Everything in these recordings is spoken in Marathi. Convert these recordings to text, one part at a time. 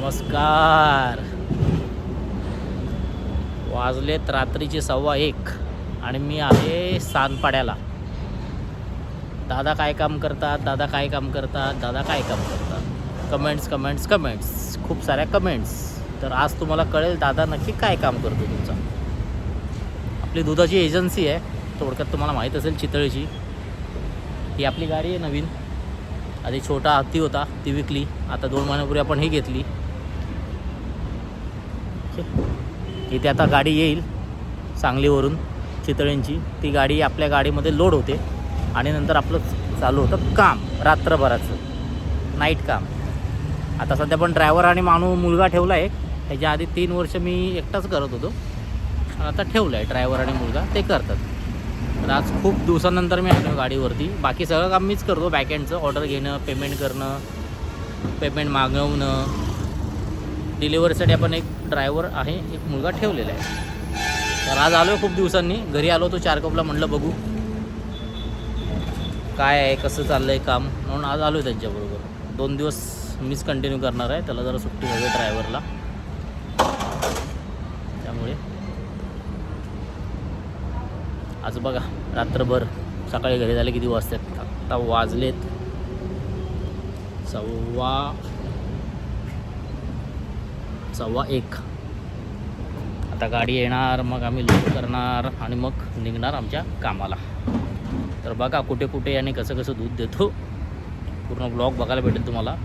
नमस्कार. वाजलेत रात्रीचे 1:15 आणि मी आहे सानपाड्याला. दादा काय काम करतात, दादा काय काम करतात, दादा काय काम करतात. कमेंट्स कमेंट्स कमेंट्स, खूप साऱ्या कमेंट्स. तर आज तुम्हाला कळेल दादा नक्की काय काम करतो तुमचा. आपली दुधाची एजन्सी आहे, थोडक्यात तुम्हाला माहीत असेल चितळीची. ही आपली गाडी आहे नवीन. आधी छोटा हत्ती होता, ती विकली. आता 2 महिन्यापूर्वी आपण ही घेतली. इथे आता गाडी येईल सांगलीवरून चितळींची. ती गाडी आपल्या गाडीमध्ये लोड होते आणि नंतर आपलं चालू होतं काम रात्रभराचं, नाईट काम. आता सध्या पण ड्रायव्हर आणि मुलगा ठेवला आहे. ह्याच्या आधी 3 वर्ष मी एकटाच करत होतो. आता ठेवलं आहे ड्रायव्हर आणि मुलगा, ते करतात. तर आज खूप दिवसानंतर मी आलो गाडीवरती. बाकी सगळं काम मीच करतो, बॅकएंडचं. ऑर्डर घेणं, पेमेंट करणं, पेमेंट मागवणं. डिलिव्हरीसाठी आपण एक ड्रायव्हर आहे, एक मुलगा ठेवलेला आहे. तर आज आलो खूप दिवसांनी. घरी आलो तो चारकोपला, म्हटलं बघू काय आहे, कसं चाललं आहे काम, म्हणून आज आलो आहे त्यांच्याबरोबर. 2 दिवस मीच कंटिन्यू करणार आहे. त्याला जरा सुट्टी हवी ड्रायव्हरला, त्यामुळे आज बघा रात्रभर. सकाळी घरी झाले किती वाजतात, आत्ता वाजलेत 1:15. आता गाडी येणार, मग आम्ही लोड करणार आणि मग निघणार आमच्या कामाला. तर बघा कुठे कुठे आणि कसं कसं दूध देतो. पूर्ण ब्लॉग बघायला भेटेल तुम्हाला.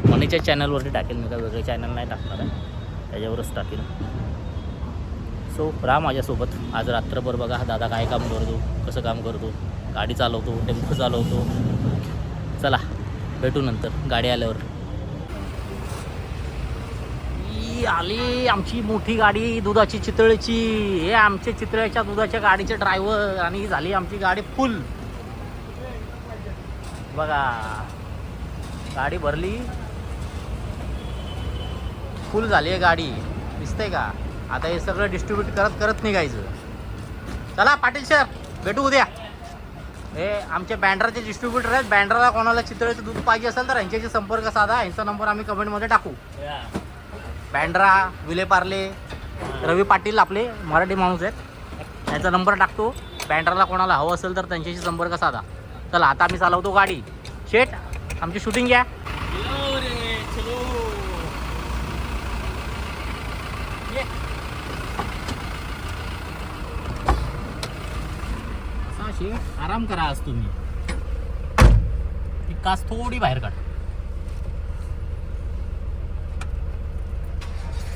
मनीच्या चॅनलवरती टाकेल मी, काय वेगळं चॅनल नाही टाकणार आहे, त्याच्यावरच टाकेल. सो राहा माझ्यासोबत आज रात्रभर. बघा दादा काय काम करतो, कसं काम करतो, गाडी चालवतो, टेम्पो चालवतो. चला भेटू नंतर गाडी आल्यावर. आली आमची मोठी गाडी दुधाची चितळेची. हे आमच्या चितळेच्या दुधाच्या गाडीचे ड्रायव्हर, आणि झाली आमची गाडी फुल. बघा गाडी भरली, फुल झाली आहे गाडी, दिसतंय का. आता हे सगळं डिस्ट्रीब्यूट करत करत निघायचं. चला पाटील सर, भेटू उद्या. हे आमचे बँड्राचे डिस्ट्रीब्युटर आहेत. बँड्राला कोणाला चितळेचं दूध पाहिजे असेल तर यांच्याशी संपर्क साधा. यांचा नंबर आम्ही कमेंटमध्ये टाकू. बँड्रा, विलेपार्ले, रवी पाटील आपले मराठी माणूस आहेत, यांचा नंबर टाकतो. बँड्राला कोणाला हवं असेल तर त्यांच्याशी संपर्क साधा. चला आता आम्ही चालवतो गाडी. शेट आमची शूटिंग घ्या. असा शेट आराम करा आज तुम्ही. ती कास थोडी बाहेर काढ.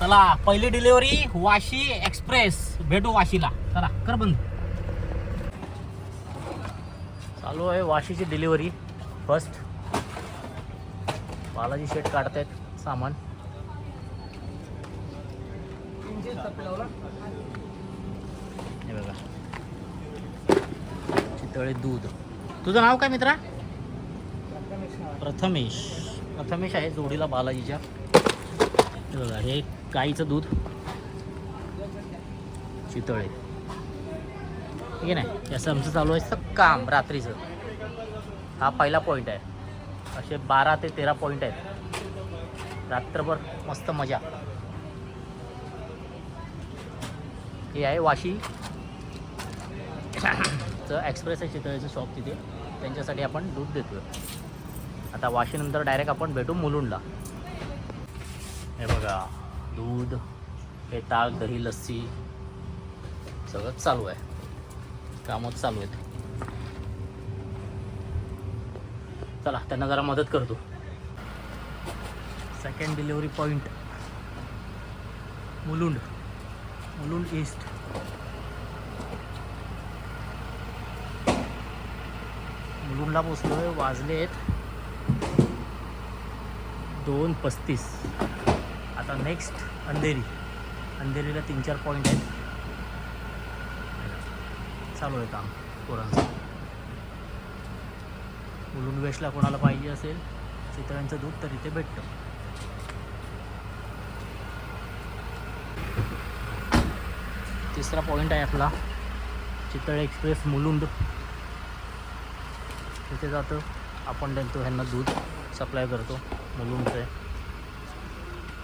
चला पहिली डिलिव्हरी वाशी एक्सप्रेस. भेटू वाशीला. चला कर बंद. चालू आहे वाशीची डिलिव्हरी फर्स्ट. बालाजी शेट काढतायत सामान. हे बघा चितळे दूध. तुझं नाव काय मित्रा? प्रथमेश. प्रथमेश आहे जोडीला बालाजीच्या. हे बघा हे गाईचं दूध चितळे. ठीक आहे ना. असं आमचं चालू आहे काम रात्रीचं. हा पहिला पॉईंट आहे. असे 12 ते 13 पॉईंट आहेत. रात्रभर मस्त मजा. हे आहे वाशी एक्सप्रेस आहे चितळेचं शॉप तिथे. त्यांच्यासाठी आपण दूध देतो. आता वाशीनंतर डायरेक्ट आपण भेटू मुलुंडला. हे बघा दूध, हे ताक, दही, लस्सी सगळं चालू आहे. कामच चालू आहेत. चला त्यांना जरा मदत करतो. Second delivery point Mulund, Mulund east. मुलुंडला पोचलो आहे. वाजलेत 2:35. आता नेक्स्ट अंधेरी. अंधेरीला 3-4 पॉईंट आहेत. चालू आहे काम पोरांचं. मुलुंड वेस्टला कोणाला पाहिजे असेल चितळ्यांचं दूध तर इथे भेटतं. तिसरा पॉईंट आहे आपला चितळे एक्सप्रेस मुलुंड. तिथे जातं आपण, देतो ह्यांना दूध सप्लाय करतो मुलुंडचं.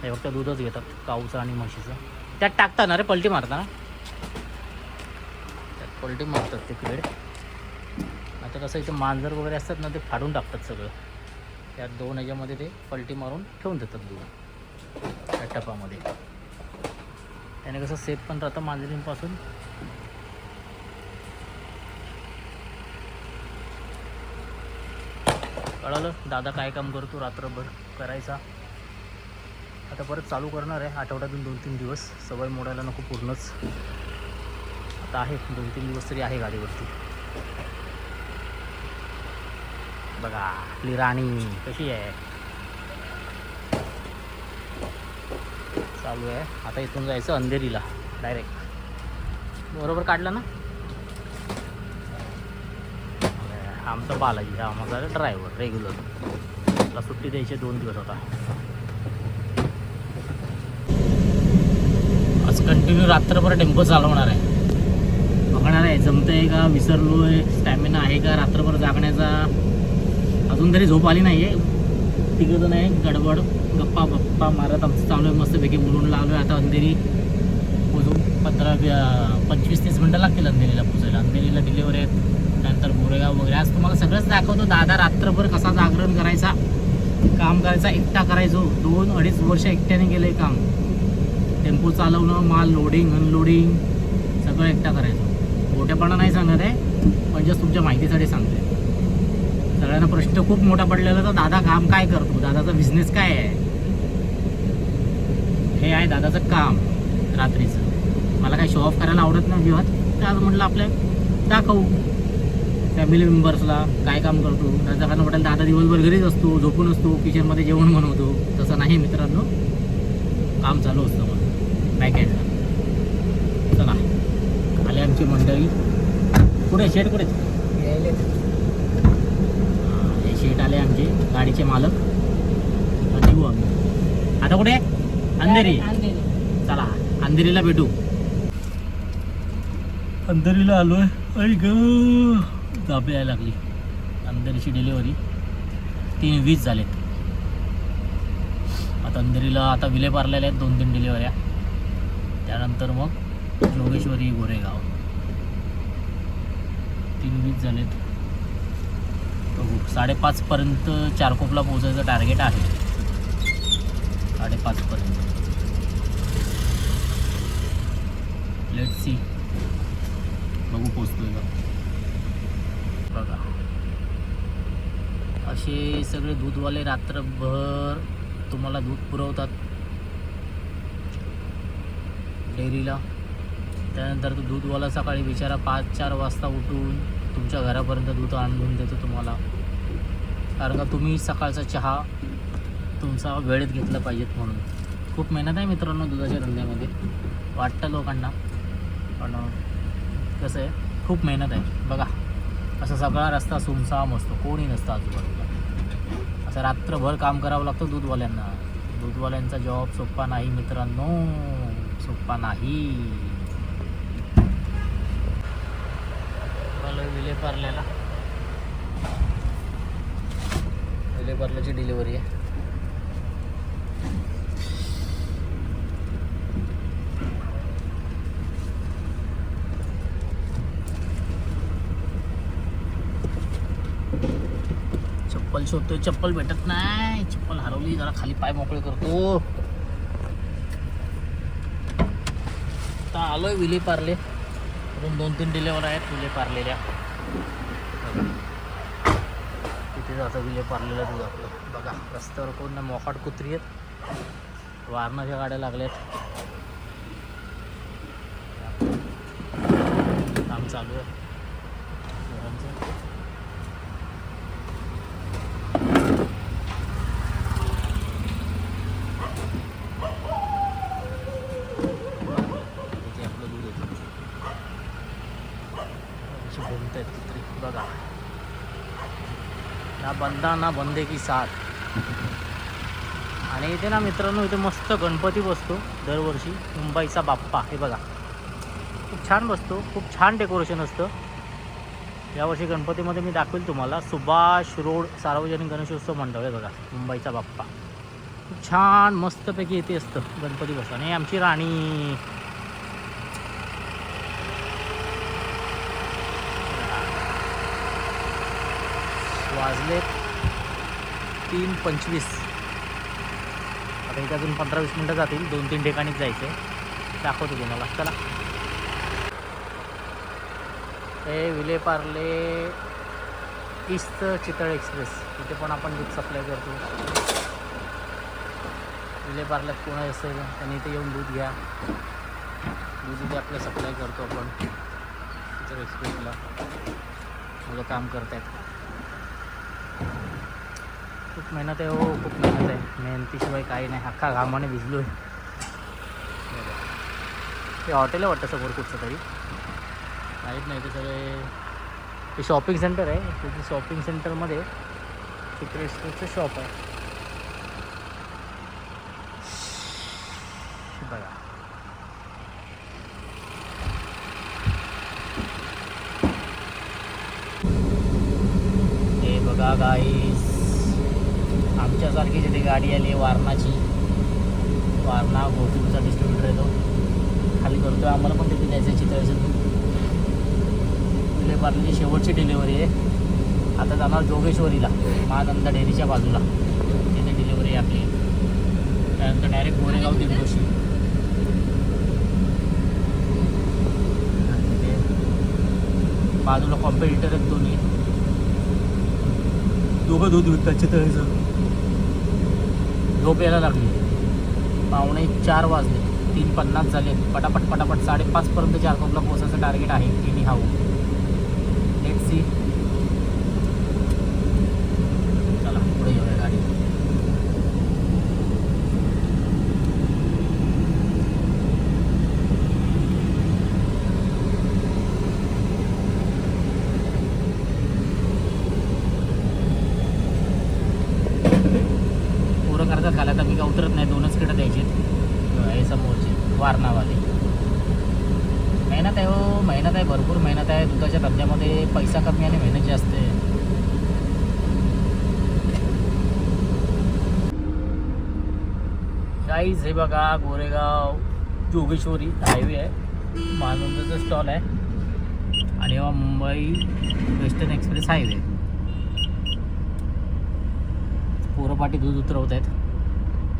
हे फक्त दूधच घेतात काऊचं आणि म्हशीचं. त्यात टाकतात ना रे, पलटी मारता ना, त्यात पलटी मारतात ते क्रेड. आता कसं इथं मांजर वगैरे असतात ना, ते फाडून टाकतात सगळं. त्यात 2 ह्याच्यामध्ये ते पलटी मारून ठेवून देतात दूध त्या टपामध्ये. त्याने कसं सेफ पण राहतं मांजरींपासून. कळालं दादा काय काम करतो रात्रभर करायचा. आता परत चालू करणार आहे आठवड्यातून 2-3 दिवस. सवय मोडायला नको पूर्णच. आता आहे 2-3 दिवस तरी आहे गाडीवरती. बघा आपली राणी कशी आहे, चालू आहे. आता इथून जायचं अंधेरीला डायरेक्ट. बरोबर काढलं ना. आमचा बालाजी हा माझा ड्रायव्हर रेग्युलर. त्याला सुट्टी द्यायची 2 दिवस आता. आज कंटिन्यू रात्रभर टेम्पो चालवणार आहे. बघणार आहे जमतं आहे का, विसरलो आहे, स्टॅमिना आहे का रात्रभर जागण्याचा. अजून तरी झोप आली नाही आहे. तिघंजण आहे गडबड गप्पा मारत आमचं चालू आहे. मस्तपैकी बोलून लागलो आहे. आता अंधेरी पोचून 25-30 मिनटं लागतील अंधेरीला पोचायला. अंधेरीला डिलेवरी आहेत, त्यानंतर गोरेगाव वगैरे. आज तुम्हाला सगळंच दाखवतो. दादा रात्रभर कसा जागरण करायचा, काम करायचा, एकटा करायचो. 2-2.5 वर्ष एकट्याने केलं आहे काम. टेम्पो चालवणं, माल लोडिंग अनलोडिंग सगळं एकटा करायचो. मोठेपणा नाही सांगत आहे, पण जस्ट तुमच्या माहितीसाठी सांगते. सगळ्यांना प्रश्न खूप मोठा पडलेला तर दादा काम काय करतो, दादाचा बिझनेस काय आहे. हे आहे दादाचं काम रात्रीचं. मला काही शो ऑफ करायला आवडत नाही अजिबात. तर आज म्हटलं आपल्या दाखवू फॅमिली मेंबर्सला काय काम करतो. दादा वाटेल दादा दिवसभर घरीच असतो, झोपून असतो, किचनमध्ये जेवण बनवतो. तसं नाही मित्रांनो, काम चालू असतं मग बॅकएंडला. चला आले आमची मंडळी. कुठे शेट कुठे, हे शेट आले आमचे गाडीचे मालक. निघू आम्ही आता. कुठे अंधेरी. चला अंधेरीला भेटू. अंधेरीला आलो आहे. आई ग जापे यायला लागली. अंधेरीची डिलिव्हरी 3:20 झालेत. आता अंधेरीला आता विलेपार्ल्याला आहेत 2-3 डिलिव्हऱ्या. त्यानंतर मग जोगेश्वरी गोरेगाव. 3:20 झालेत. बघू 5:30पर्यंत चारकोपला पोहोचायचं टार्गेट आहे. 5:30पर्यंत. लेट्स सी, बघू पोचतोय का. बघा असे सगळे दूधवाले रात्रभर तुम्हाला दूध पुरवतात डेअरीला. त्यानंतर तो दूधवाला सकाळी बिचारा 5-4 वाजता उठून तुमच्या घरापर्यंत दूध आणून देतो तुम्हाला. कारण का तुम्ही सकाळचा चहा तुमचा वेळेत घेतला पाहिजेत म्हणून. खूप मेहनत आहे मित्रांनो दुधाच्या धंद्यामध्ये. वाटतं लोकांना, पण कसं आहे खूप मेहनत आहे. बघा असा सगळा रस्ता सुमसाम असतो, कोणी नसतं आजूबाजूला. असं रात्रभर काम करावं लागतं दूधवाल्यांना. दूधवाल्यांचा जॉब सोपा नाही मित्रांनो, सोपा नाही. विलेपार्ल्याला, विलेपार्ल्याची डिलिव्हरी आहे. चप्पल शोधतोय, चप्पल भेटत नाही. चप्पल हरवली, जरा खाली पाय मोकळे करतो. आता आलोय विलेपार्ले. अजून 2-3 डिलेवर आहेत विलेपार्लेल्या. तिथे जातं विलेपार्लेला दूध आपलं. बघा रस्त्यावर कोण ना मोकाट कुत्री आहेत, वारणाच्या गाड्या लागल्यात. काम चालू आहे घरांचं. बघा ना बंदा ना बंदे की साथ. आणि इथे ना मित्रांनो इथे मस्त गणपती बसतो दरवर्षी. मुंबईचा बाप्पा. हे बघा खूप छान बसतो, खूप छान डेकोरेशन असतं. यावर्षी गणपतीमध्ये मी दाखवेल तुम्हाला. सुभाष रोड सार्वजनिक गणेशोत्सव मंडळ आहे बघा, मुंबईचा बाप्पा. खूप छान मस्तपैकी येते असतं गणपती बसवा. आणि आमची राणी वाजलेत 3:25. आता इथे अजून 15-20 मिनटं जातील. 2-3 ठिकाणीच जायचं आहे, दाखवतो तुम्हाला. चला. हे विलेपार्ले ईस्ट चितळ एक्सप्रेस, इथे पण आपण दूध सप्लाय करतो. विलेपार्ल्यात कोण असेल त्यांनी इथे येऊन दूध घ्या. दूध इथे आपलं सप्लाय करतो आपण चितळ एक्सप्रेसला. मुलं काम करत आहेत. खूप मेहनत आहे हो, खूप मेहनत आहे. मेहनतीशिवाय काही नाही. अख्खा घामाने भिजलो आहे. ते हॉटेल आहे वाटतं समोर कुठचं तरी, माहीत नाही. ते सगळे ते शॉपिंग सेंटर आहे. तिथे शॉपिंग सेंटरमध्ये चितळ एक्सप्रेसचं शॉप आहे. बघा हे बघा गाईस, आमच्यासारखी जिथे गाडी आली आहे वारणाची. वारणा गोकुळचा डिस्ट्रीब्युटर आहे तो, खाली करतो. आम्हाला पण तिथे द्यायचं आहे चितळेचं दूध. विलेपार्लेची शेवटची डिलिव्हरी आहे. आता जाणार जोगेश्वरीला, महानंदा डेअरीच्या बाजूला, तिथे डिलिव्हरी आहे आपली. त्यानंतर डायरेक्ट गोरेगाव दिंडोशी. तिथे बाजूला कॉम्पिटिटर आहेत दोन्ही, दोघं दूध विकतात चितळेचं. झोप यायला लागली. 3:45 वाजले, 3:50 झाले. पटापट 5:30पर्यंत चारकोपला पोहोचायचं टार्गेट आहे. Any how, let's see. चला पुढे येऊया गाडी. पोरं करतात खाला, तर मी का उतरत नाही. 2च किडं द्यायचे हे समोरचे वारणावाले. मेहनत आहे हो, मेहनत आहे, भरपूर मेहनत आहे. दुधाच्या धंद्यामध्ये पैसा कमी आणि मेहनत जास्त आहे. गाईज हे बघा, गोरेगाव जोगेश्वरी हायवे आहे. महानंदाचा स्टॉल आहे. आणि हा मुंबई वेस्टर्न एक्सप्रेस हायवे. पोरपाटी दूध उतरवत आहेत.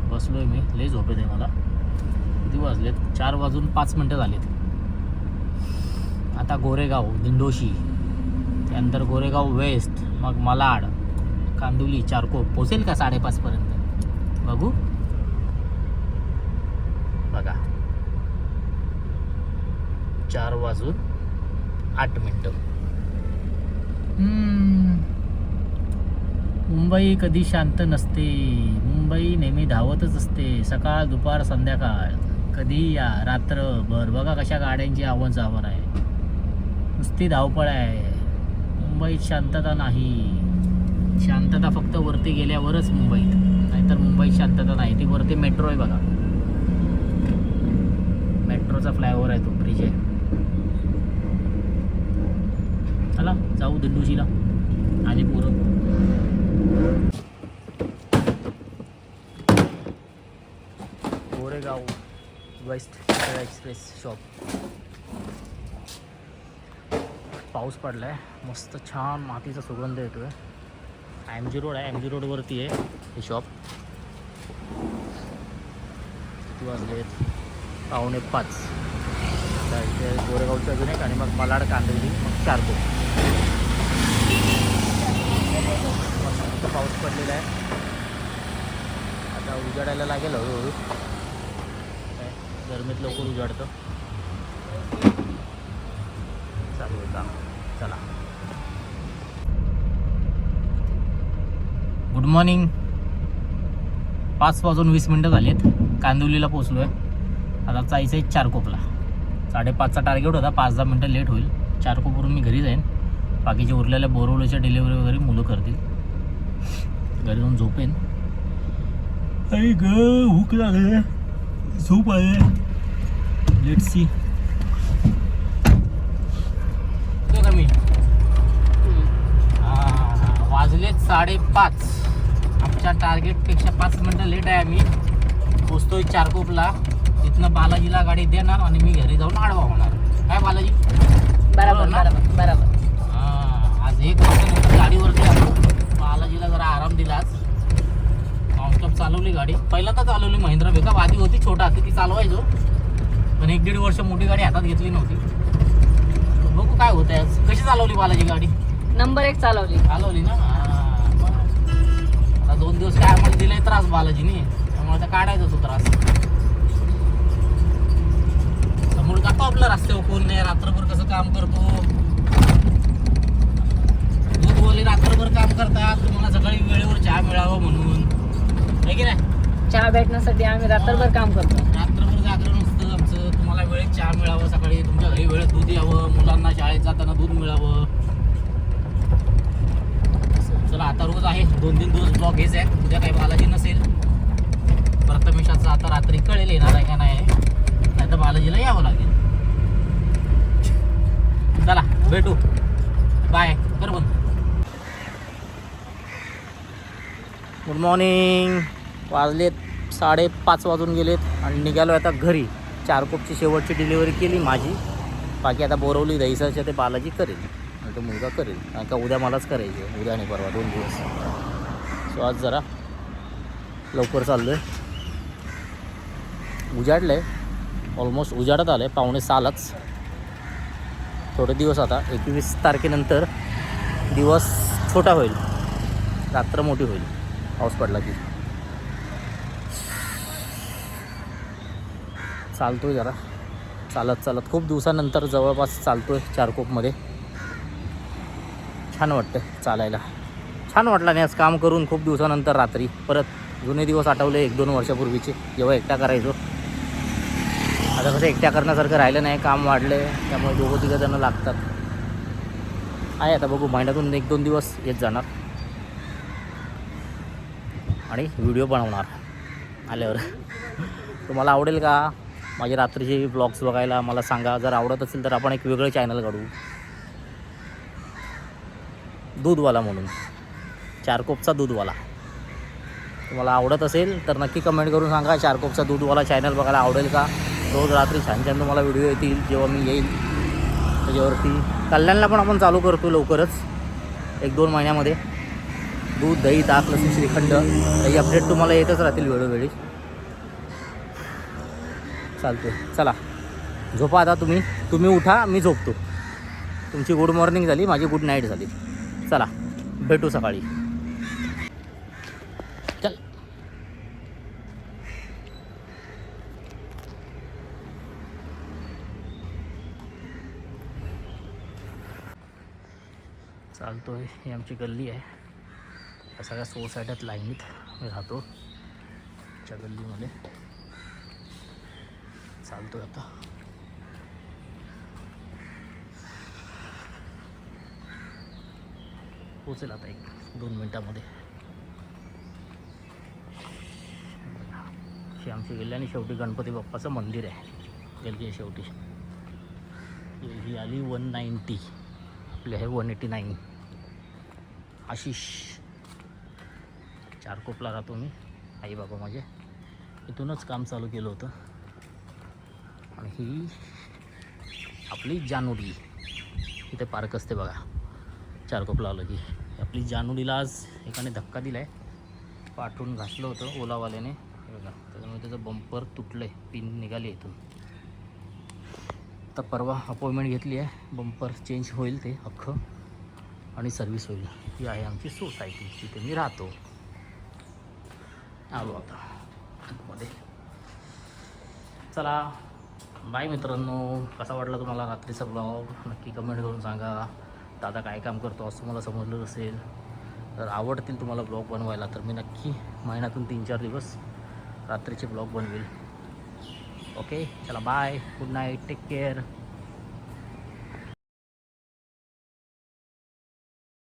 बसलो आहे मी, लय झोप येते मला. किती वाजलेत? 4:05 झालेत. आता गोरेगाव दिंडोशी, त्यानंतर गोरेगाव वेस्ट, मग मालाड, कांदिवली, चारकोप. पोचेल का 5:30पर्यंत? बघू. बघा 4:08. मुंबई कधी शांत नसते. मुंबई नेहमी धावतच असते. सकाळ, दुपार, संध्याकाळ, कधी या रात्रभर. बघा कशा गाड्यांची आवड जावर आहे. नुसती धावपळ आहे. मुंबईत शांतता नाही. शांतता फक्त वरती गेल्यावरच मुंबईत, नाहीतर मुंबईत शांतता नाही. ती वरती मेट्रो आहे बघा, मेट्रोचा फ्लायओव्हर आहे तो, ब्रिज आहे. चला जाऊ दिंडोशीला. आली पोरं. Goregaon west express shop. पाऊस पडला आहे, मस्त छान मातीचा सुगंध येतो आहे. MG रोड आहे, MG रोडवरती आहे हे शॉप. किती वाजलेत? 4:45. आता इथे गोरेगावचं अजून एक, आणि मग मालाड, कांदिवली, मग चारकोप. मस्त पाऊस पडलेला आहे. आता उजाडायला लागेल हळूहळू. काय गरमीत लवकर उजाडतं. चालू आहे काम. चला. Good morning. 5:20 झालेत. कांदिवलीला पोचलो आहे. आता जायचं आहे चारकोपला. 5:30चा टार्गेट होता. 5-10 मिनटं लेट होईल. चारकोपवरून मी घरी जाईन. बाकीचे उरलेल्या बोरवलीच्या डिलिव्हरी वगैरे मुलं करतील. घरी जाऊन झोपेन. आई ग, भूक लागले, झोप आहे. Let's see. मी वाजलेत 5:30. आमच्या टार्गेटपेक्षा 5 मिनटं लेट आहे. आम्ही पोचतोय चारकोपला. तिथनं बालाजीला गाडी देणार आणि मी घरी जाऊन आडवा होणार. काय बालाजी? बरोबर बरोबर बरोबर. हां, आज 1 वर्षानंतर गाडीवरती आलो. बालाजीला जरा आराम दिला आज. नॉनस्टॉप चालवली गाडी. पहिल्यांदा चालवली महिंद्रा पिकअप. आधी होती छोटा, ती चालवायचो, पण 1-1.5 वर्ष मोठी गाडी हातात घेतली नव्हती. बघू काय होतं आज. कशी चालवली बालाजी गाडी? नंबर 1 चालवली ना. आता 2 दिवस काय आम्हाला दिलाय त्रास बालाजीने, त्यामुळे आता काढायचा तो त्रास. समोर जातो आपला रस्त्यावर कोण नाही. रात्रभर कसं काम करतो. दूधवाले रात्रभर काम करतात, तुम्हाला सकाळी वेळेवर चहा मिळावं म्हणून, आहे की नाही? चहा भेटण्यासाठी आम्ही रात्रभर काम करतो. रात्रभर जागरण असतं आमचं. तुम्हाला वेळेत चहा मिळावं, सकाळी तुमच्या घरी वेळेत दूध यावं, मुलांना शाळेत जाताना दूध मिळावं. चला आता रोज आहे, 2-3 दिवस ब्लॉग हेच आहे. उद्या काही बालाजी नसेल. प्रथमेशाचं आता रात्री कळेल येणार आहे का नाही, नाही तर बालाजीला यावं लागेल. चला भेटू, बाय. बरोबर. Good morning. वाजलेत 5:30 वाजून गेलेत आणि निघालो आता घरी. चारकोपची शेवटची डिलिव्हरी केली माझी. बाकी आता बोरवली दहीसरच्या ते बालाजी करेल आणि तो मुलगा करेल. कारण का उद्या मलाच करायचे, उद्या आणि परवा 2 दिवस. सो आज जरा लवकर चाललो आहे. उजाडलं आहे, ऑलमोस्ट उजाडत आलं आहे. 5:45लाच. थोडे दिवस आता 21 तारखेनंतर दिवस छोटा होईल, रात्र मोठी होईल पाऊस पडला की. चालतो आहे जरा, चालत खूप दिवसानंतर जवळपास चालतो आहे चारकोपमध्ये. छान वाटतं चालायला. छान वाटलं नाही आज काम करून खूप दिवसानंतर. रात्री परत जुने दिवस आठवले 1-2 वर्षापूर्वीचे, जेव्हा एकटा करायचो. आता कसं एकट्या करण्यासारखं राहिलं नाही, काम वाढलं आहे, त्यामुळे 2-3 जणं लागतात. आहे आता बघू, महिन्यातून 1-2 दिवस येत जाणार आणि व्हिडिओ बनवणार आल्यावर. तुम्हाला आवडेल का माझे रात्रीचे ब्लॉग्स बघायला? मला सांगा. जर आवडत असेल तर आपण एक वेगळं चॅनल काढू, दूधवाला म्हणून, चारकोपचा दूधवाला. तुम्हाला आवडत असेल तर नक्की कमेंट करून सांगा. चारकोपचा दूधवाला चॅनल बघायला आवडेल का? रोज रात्री छान छान तुम्हाला व्हिडिओ येतील जेव्हा मी येईल त्याच्यावरती. कल्याणला पण आपण चालू करतो लवकरच, 1-2 महिन्यामध्ये. दूध, दही, ताक, लसूण, श्रीखंड, काही अपडेट तुम्हाला येतच राहतील वेळोवेळी. चालतो. चला झोपा आता. तुम्ही उठा, मी झोपतो. तुमची गुड मॉर्निंग झाली, माझी गुड नाईट झाली. चला भेटू सकाळी. चल. चालतो आहे. ही आमची गल्ली आहे. या सगळ्या सोसायट्यात लाईनीत मी राहतो. च्या गल्लीमध्ये चालतो आता. पोचेल आता 1-2 मिनटामध्ये. ही आमची गल्ली आणि शेवटी गणपती बाप्पाचं मंदिर आहे. गल्ली आहे शेवटी. ही आली 190, आपली आहे 189. आशिष. चारकोपला राहतो मी. आई बाबा माझे इथूनच काम चालू केलं होतं. आणि ही आपली जानोडी इथे पार्क असते बघा. चारकोपला आलं की आपली जानोडीला आज एकाने धक्का दिला आहे. पाठवून घासलं होतं ओलावाल्याने बघा, त्याच्यामुळे त्याचं बंपर तुटलं आहे, पिन निघाली इथून. तर परवा अपॉइंटमेंट घेतली आहे, बंपर चेंज होईल ते अख्खं आणि सर्व्हिस होईल. ही आहे आमची सोसायटी, तिथे मी राहतो. आलो आता आतमध्ये. चला बाय मित्रांनो. कसा वाटला तुम्हाला रात्रीचा ब्लॉग नक्की कमेंट करून सांगा. दादा काय काम करतो असं मला समजलं असेल तर, आवडतील तुम्हाला ब्लॉग बनवायला तर मी नक्की महिन्यातून 3-4 दिवस रात्रीचे ब्लॉग बनवेल. ओके चला bye, good night, take care.